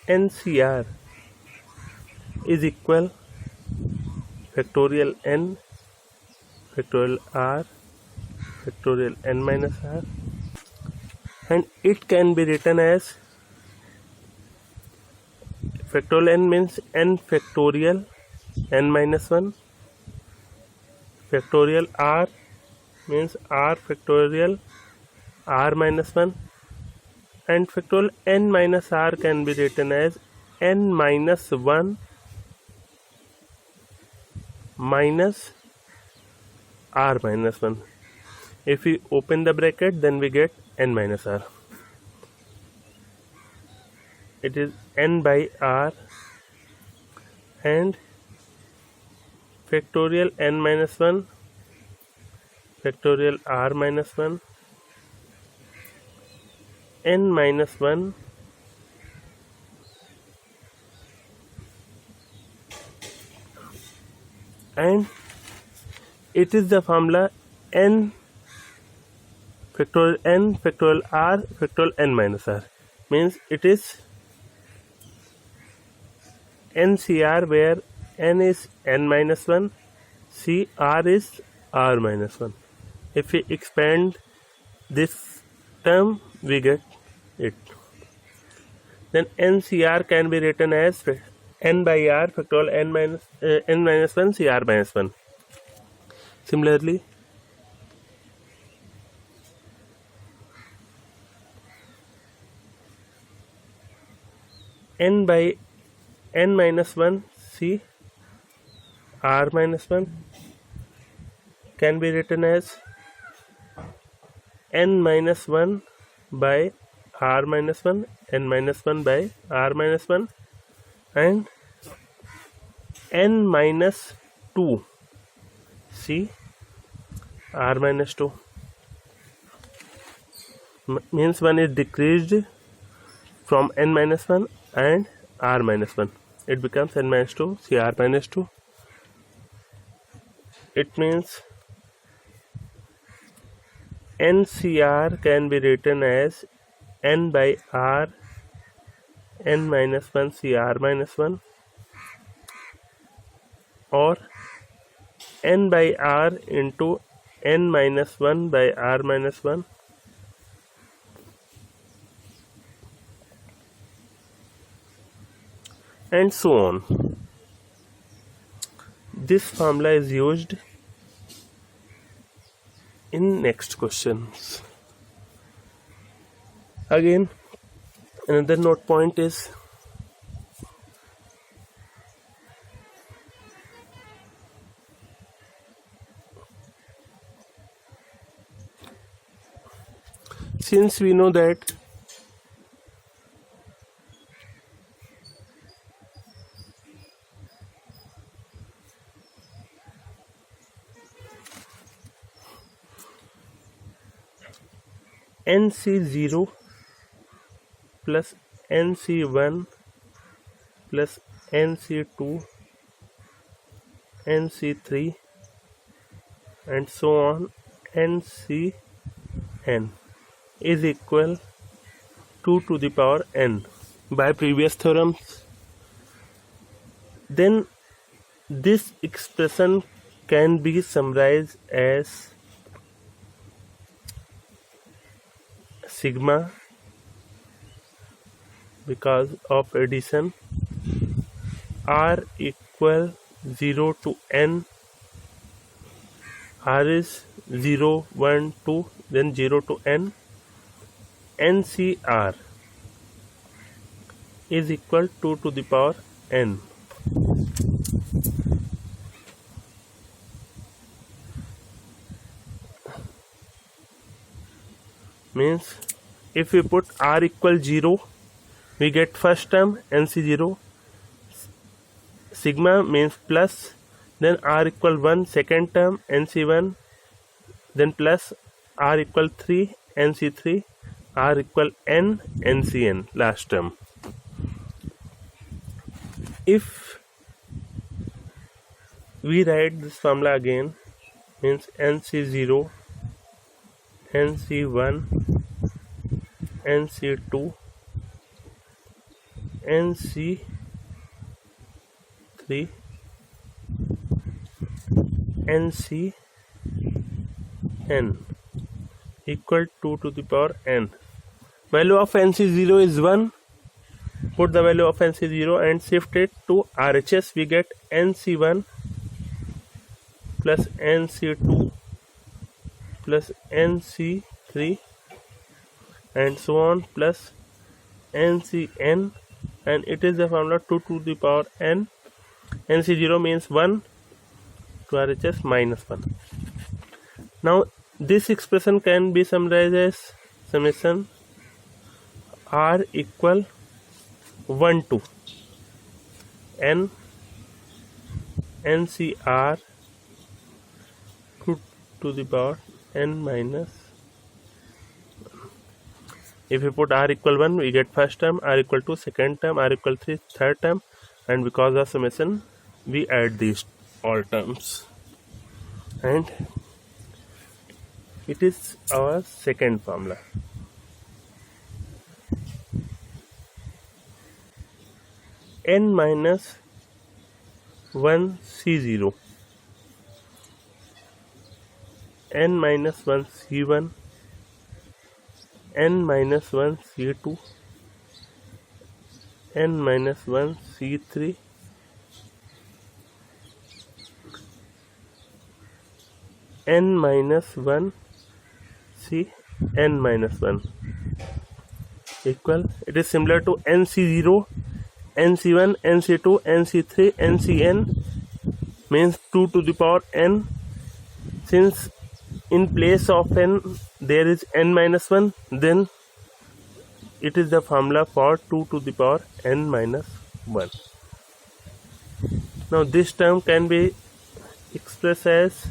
NCR is equal factorial n factorial r factorial n minus r, and it can be written as factorial n means n factorial n minus 1, factorial r means r factorial r minus 1, and factorial n minus r can be written as n minus 1 minus r minus 1. If we open the bracket, then we get n minus r. It is n by r and factorial n minus 1 factorial r minus 1 n minus 1 and it is the formula n factorial n factorial r factorial n minus r, means it is NCR where n is n minus 1, CR is r minus 1. If we expand this term, we get it. Then NCR can be written as n by r factorial n minus 1 CR minus 1. Similarly, n by n minus 1 C r minus 1 can be written as n minus 1 by r minus 1, n minus 1 by r minus 1, and n minus 2 C r minus 2 means one is decreased from n minus 1 and r minus 1. It becomes n minus 2 CR minus 2. It means NCR can be written as n by r n minus 1 CR minus 1 or n by r into n minus 1 by r minus 1 and so on. This formula is used in next questions. Again, another note point is since we know that NC0 plus NC1 plus NC2 NC3 and so on NCn is equal 2 to the power n by previous theorems, then this expression can be summarized as sigma because of addition r equal 0 to n, r is 0 1 2 then 0 to n, NCR is equal 2 to the power n. Means if we put r equal 0, we get first term NC0, sigma means plus, then r equal 1 second term NC1, then plus r equal 3 NC3, r equal n NCn last term. If we write this formula again, means NC0 NC1 NC2 NC3 NCN equal 2 to the power n. Value of NC0 is 1. Put the value of NC0 and shift it to RHS. We get NC1 plus NC2 plus NC3 and so on plus NCN, and it is the formula 2 to the power n. NC0 means 1 to RHS minus 1. Now this expression can be summarized as summation R equal 1 to n NCR 2 to the power n minus. If we put R equal 1, we get first term, R equal 2 second term, R equal 3 third term, and because of summation we add these all terms, and it is our second formula. N minus 1 C0, N minus 1 C1, N minus 1 C2, N minus 1 C3, N minus 1 C N minus 1 equal, it is similar to NC0, NC1, NC2, NC3, NCN means 2 to the power n. Since in place of n there is n minus 1, then it is the formula for 2 to the power n minus 1. Now this term can be expressed as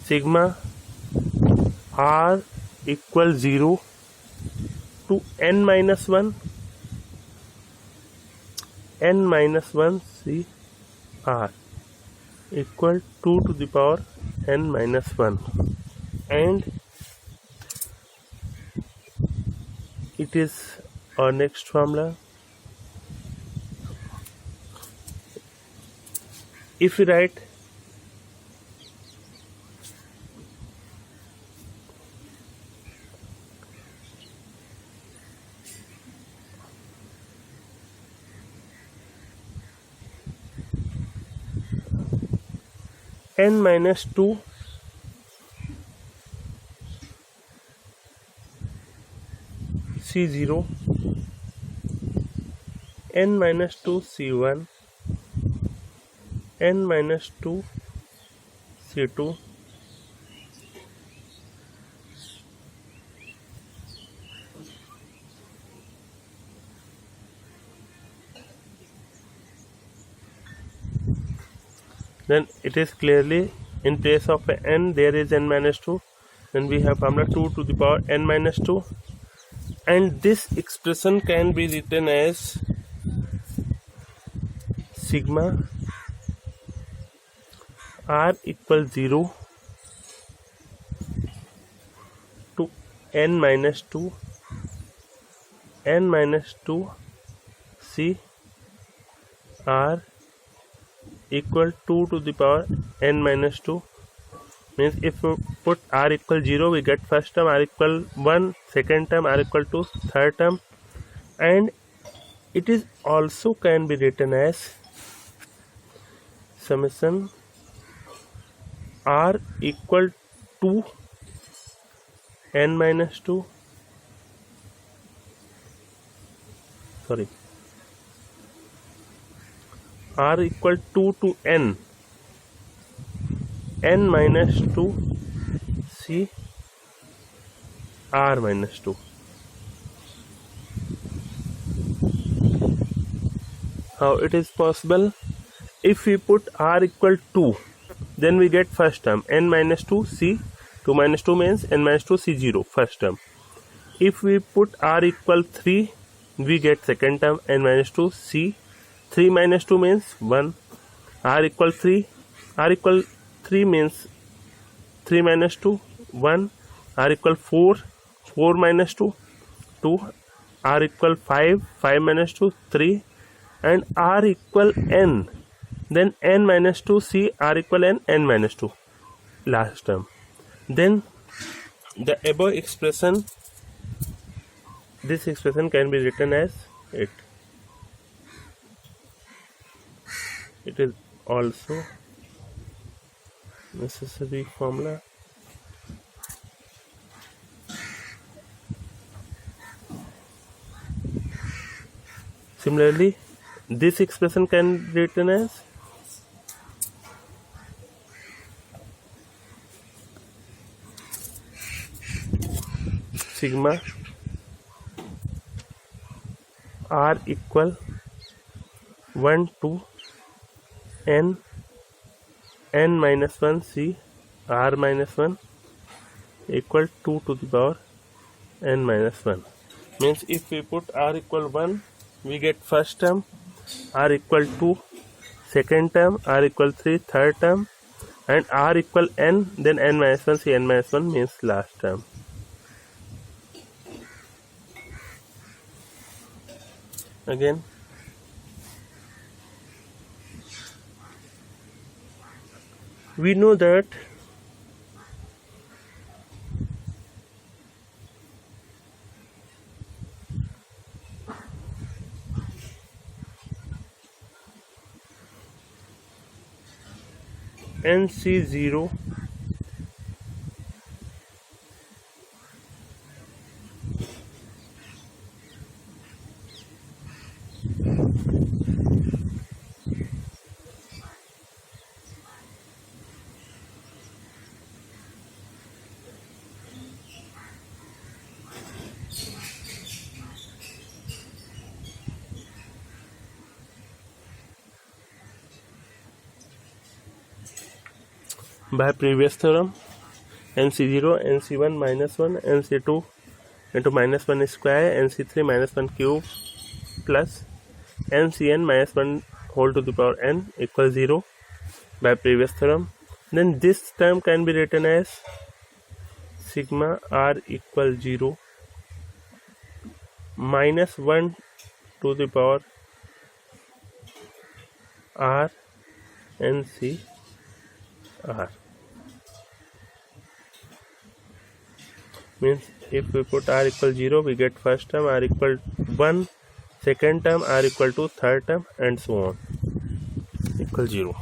sigma R equals 0 to n minus 1 n minus 1 C R equal 2 to the power n minus 1, and it is our next formula. If we write n minus 2 C0, n minus 2 C1, n minus 2 C2, then it is clearly in place of n there is n minus 2, then we have formula 2 to the power n minus 2, and this expression can be written as sigma R equals 0 to n minus 2 C R equal 2 to the power n minus 2, means if we put R equal 0 we get first term, R equal 1 second term, R equal 2 third term, and it is also can be written as summation R equal to n minus 2 R equal 2 to n minus 2 C R minus 2. How it is possible? If we put R equal 2, then we get first term n minus 2 C, 2 minus 2 means n minus 2 C0 first term. If we put R equal 3, we get second term n minus 2 C, 3 minus 2 means 1, R equal 3, R equal 3 means 3 minus 2 1, R equal 4, 4 minus 2 2, r equal 5, 5 minus 2, 3, and r equal n, then n minus 2, c r equal n, n minus 2, last term. Then the above expression, this expression can be written as it. It is also necessary formula. Similarly, this expression can be written as sigma r equal 1 to n minus 1 c r minus 1 equal 2 to the power n minus 1. Means if we put r equal 1, we get first term, r equal 2 second term, r equal 3 third term, and r equal n, then n minus 1 c n minus 1 means last term. Again, we know that NC0 by previous theorem, NC0 NC1 minus 1 NC2 into minus 1 square NC3 minus 1 cube plus NCn minus 1 whole to the power n equals 0 by previous theorem. Then this term can be written as sigma r equal 0 minus 1 to the power r NC r. Means if we put r equal 0, we get first term, r equal 1 second term, r equal to third term, and so on equal 0.